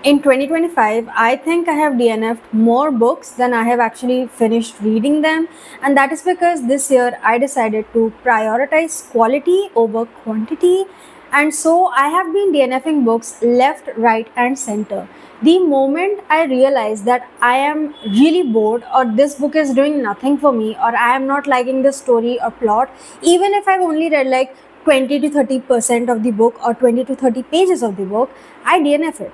In 2025, I think I have DNF'd more books than I have actually finished reading them, and that is because this year I decided to prioritize quality over quantity, and so I have been DNFing books left, right, and center. The moment I realize that I am really bored, or this book is doing nothing for me, or I am not liking the story or plot, even if I've only read like 20 to 30% of the book or 20 to 30 pages of the book, I DNF it.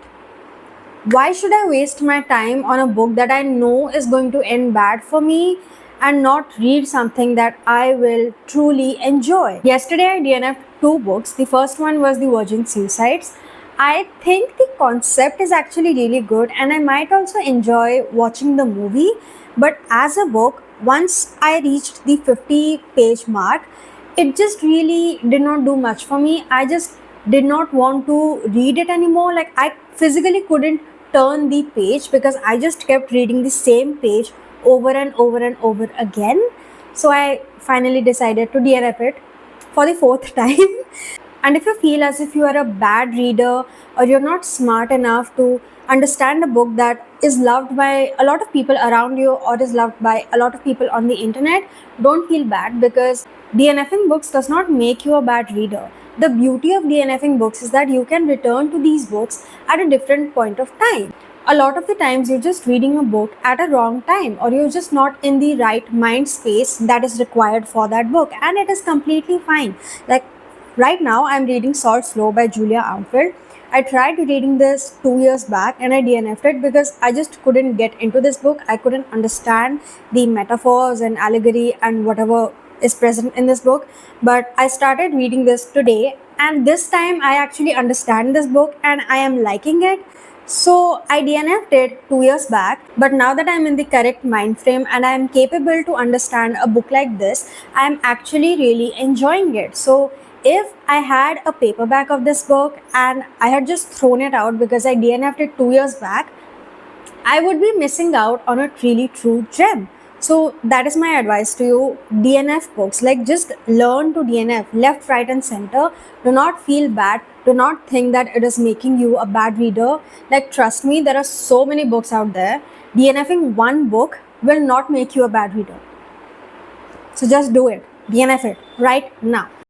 Why should I waste my time on a book that I know is going to end bad for me and not read something that I will truly enjoy? Yesterday I DNF'd two books. The first one was The Virgin Suicides. I think the concept is actually really good and I might also enjoy watching the movie, but as a book, once I reached the 50-page mark, it just really did not do much for me. I just did not want to read it anymore. Like, I physically couldn't turn the page because I just kept reading the same page over and over and over again. So I finally decided to DNF it for the fourth time. And if you feel as if you are a bad reader or you're not smart enough to understand a book that is loved by a lot of people around you or is loved by a lot of people on the internet, don't feel bad, because DNFing books does not make you a bad reader. The beauty of DNFing books is that you can return to these books at a different point of time. A lot of the times you're just reading a book at a wrong time, or you're just not in the right mind space that is required for that book, and it is completely fine. Like, right now, I'm reading Salt Slow by Julia Armfield. I tried reading this 2 years back and I DNF'd it because I just couldn't get into this book. I couldn't understand the metaphors and allegory and whatever is present in this book. But I started reading this today, and this time I actually understand this book and I am liking it. So I DNF'd it 2 years back, but now that I'm in the correct mind frame and I'm capable to understand a book like this, I'm actually really enjoying it. So if I had a paperback of this book and I had just thrown it out because I DNF'd it 2 years back, I would be missing out on a really true gem. So that is my advice to you. DNF books. Like, just learn to DNF left, right, and center. Do not feel bad. Do not think that it is making you a bad reader. Like, trust me, there are so many books out there. DNFing one book will not make you a bad reader. So just do it. DNF it right now.